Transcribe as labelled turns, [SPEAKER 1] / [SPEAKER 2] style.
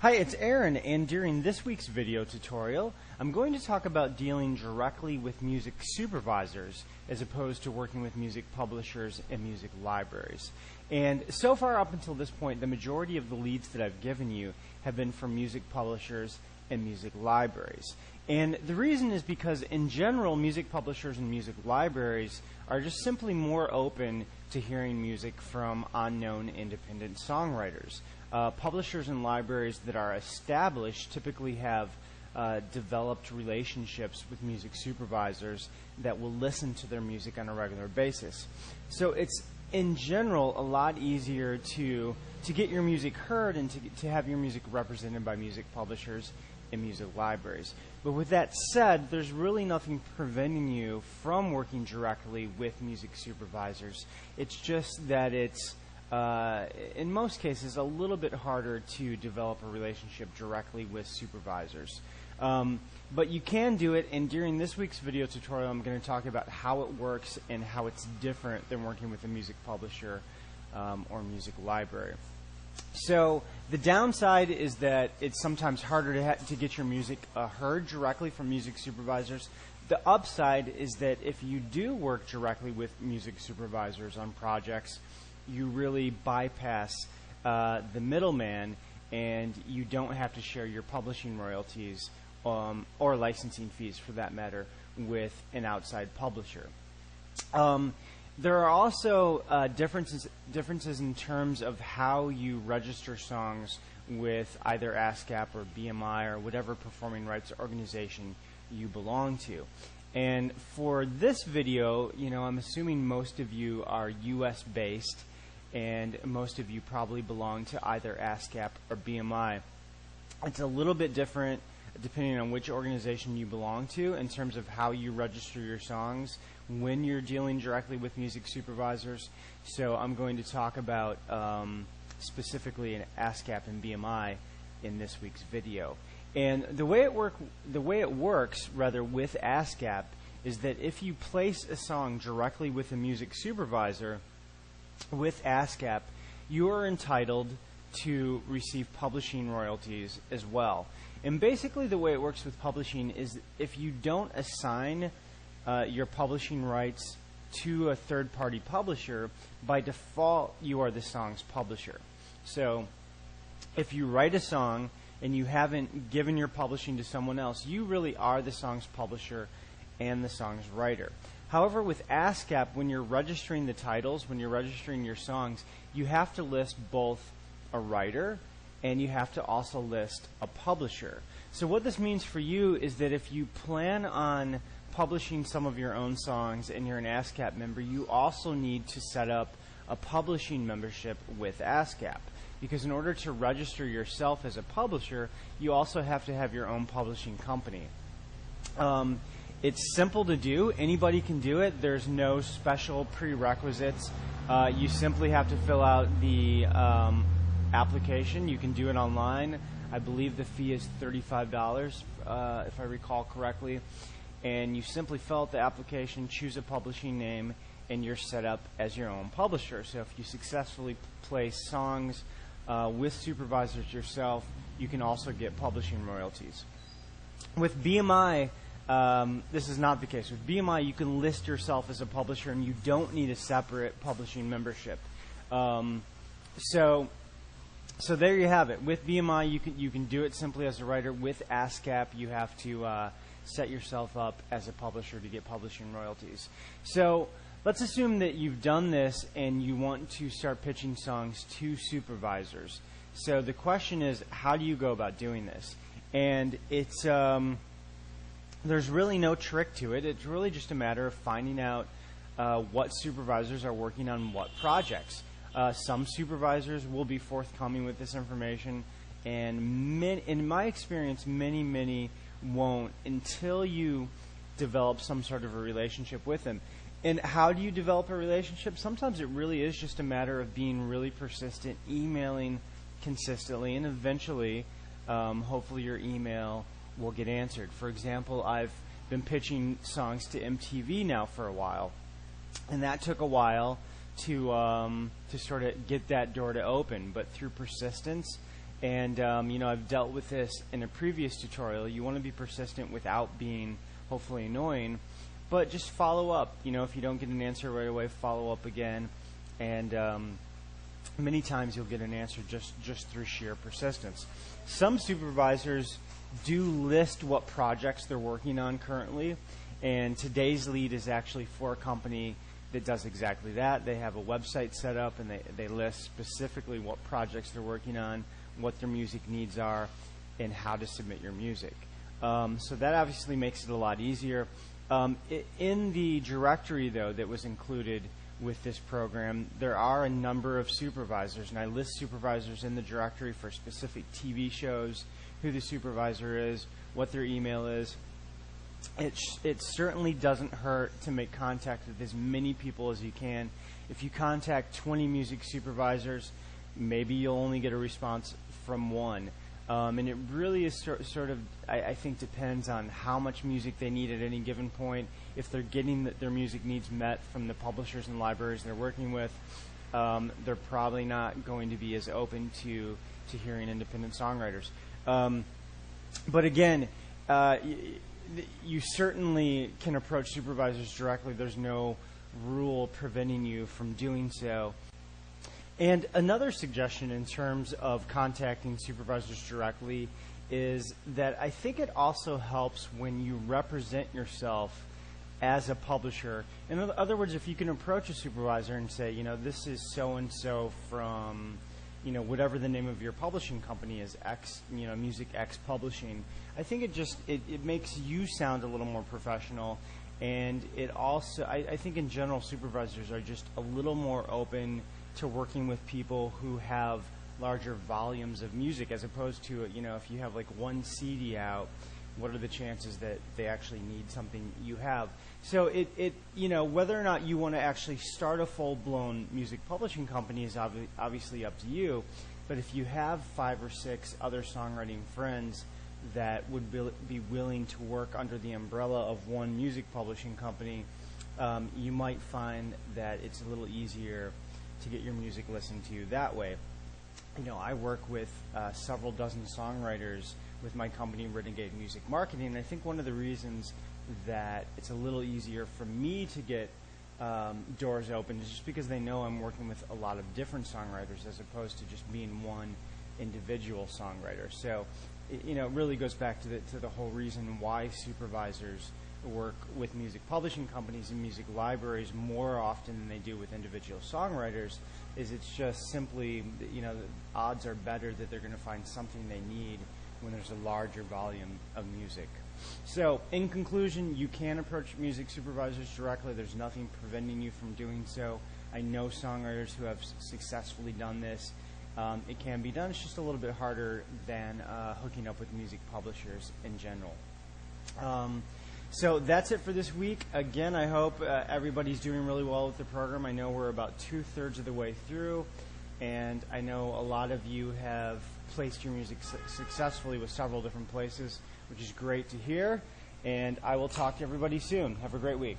[SPEAKER 1] Hi, it's Aaron, and during this week's video tutorial, I'm going to talk about dealing directly with music supervisors as opposed to working with music publishers and music libraries. And so far up until this point, the majority of the leads that I've given you have been from music publishers and music libraries. And the reason is because in general, music publishers and music libraries are just simply more open to hearing music from unknown independent songwriters. Publishers and libraries that are established typically have developed relationships with music supervisors that will listen to their music on a regular basis. So it's in general a lot easier to get your music heard and to have your music represented by music publishers and music libraries. But with that said, there's really nothing preventing you from working directly with music supervisors. It's just that it's in most cases a little bit harder to develop a relationship directly with supervisors. But you can do it, and during this week's video tutorial I'm going to talk about how it works and how it's different than working with a music publisher or music library. So the downside is that it's sometimes harder to get your music heard directly from music supervisors. The upside is that if you do work directly with music supervisors on projects, you really bypass the middleman, and you don't have to share your publishing royalties or licensing fees, for that matter, with an outside publisher. There are also differences in terms of how you register songs with either ASCAP or BMI or whatever performing rights organization you belong to. And for this video, I'm assuming most of you are US based, and most of you probably belong to either ASCAP or BMI. It's a little bit different depending on which organization you belong to in terms of how you register your songs when you're dealing directly with music supervisors. So I'm going to talk about specifically an ASCAP and BMI in this week's video. And the way it works with ASCAP is that if you place a song directly with a music supervisor with ASCAP, you are entitled to receive publishing royalties as well. And basically the way it works with publishing is if you don't assign your publishing rights to a third-party publisher, by default you are the song's publisher. So if you write a song and you haven't given your publishing to someone else, you really are the song's publisher and the song's writer. However, with ASCAP, when you're registering the titles, when you're registering your songs, you have to list both a writer and you have to also list a publisher. So what this means for you is that if you plan on publishing some of your own songs and you're an ASCAP member, you also need to set up a publishing membership with ASCAP. Because in order to register yourself as a publisher, you also have to have your own publishing company. It's simple to do. Anybody can do it. There's no special prerequisites. You simply have to fill out the application. You can do it online. I believe the fee is $35, if I recall correctly. And you simply fill out the application, choose a publishing name, and you're set up as your own publisher. So if you successfully place songs with supervisors yourself, you can also get publishing royalties. With BMI, this is not the case. With BMI, you can list yourself as a publisher, and you don't need a separate publishing membership. So there you have it. With BMI, you can do it simply as a writer. With ASCAP, you have to set yourself up as a publisher to get publishing royalties. So let's assume that you've done this and you want to start pitching songs to supervisors. So the question is, how do you go about doing this? And it's there's really no trick to it. It's really just a matter of finding out what supervisors are working on what projects. Some supervisors will be forthcoming with this information, and in my experience, many won't until you develop some sort of a relationship with them. And how do you develop a relationship? Sometimes it really is just a matter of being really persistent, emailing consistently, and eventually, hopefully your email will get answered. For example, I've been pitching songs to MTV now for a while, and that took a while to sort of get that door to open. But through persistence And I've dealt with this in a previous tutorial. You want to be persistent without being hopefully annoying, but just follow up. If you don't get an answer right away, follow up again, and many times you'll get an answer just through sheer persistence. Some supervisors do list what projects they're working on currently, and today's lead is actually for a company that does exactly that. They have a website set up, and they list specifically what projects they're working on, what their music needs are, and how to submit your music. So that obviously makes it a lot easier. In the directory, though, that was included with this program, there are a number of supervisors, and I list supervisors in the directory for specific TV shows, who the supervisor is, what their email is. It certainly doesn't hurt to make contact with as many people as you can. If you contact 20 music supervisors, maybe you'll only get a response from one. And it really is sort of, I think, depends on how much music they need at any given point. If they're getting their music needs met from the publishers and libraries they're working with, they're probably not going to be as open to hearing independent songwriters. But again, you certainly can approach supervisors directly. There's no rule preventing you from doing so. And another suggestion in terms of contacting supervisors directly is that I think it also helps when you represent yourself as a publisher. In other words, if you can approach a supervisor and say, this is so-and-so from, whatever the name of your publishing company is, X, Music X Publishing, I think it makes you sound a little more professional. And it also, I think in general, supervisors are just a little more open to working with people who have larger volumes of music, as opposed to, if you have like one CD out, what are the chances that they actually need something you have? So whether or not you want to actually start a full-blown music publishing company is obviously up to you. But if you have 5 or 6 other songwriting friends that would be willing to work under the umbrella of one music publishing company, you might find that it's a little easier to get your music listened to that way. I work with several dozen songwriters with my company, Renegade Music Marketing, and I think one of the reasons that it's a little easier for me to get doors open is just because they know I'm working with a lot of different songwriters as opposed to just being one individual songwriter. So it really goes back to the whole reason why supervisors work with music publishing companies and music libraries more often than they do with individual songwriters. It's just simply, the odds are better that they're going to find something they need when there's a larger volume of music. So in conclusion, you can approach music supervisors directly. There's nothing preventing you from doing so. I know songwriters who have successfully done this. It can be done. It's just a little bit harder than hooking up with music publishers in general. So that's it for this week. Again, I hope everybody's doing really well with the program. I know we're about 2/3 of the way through, and I know a lot of you have placed your music successfully with several different places, which is great to hear. And I will talk to everybody soon. Have a great week.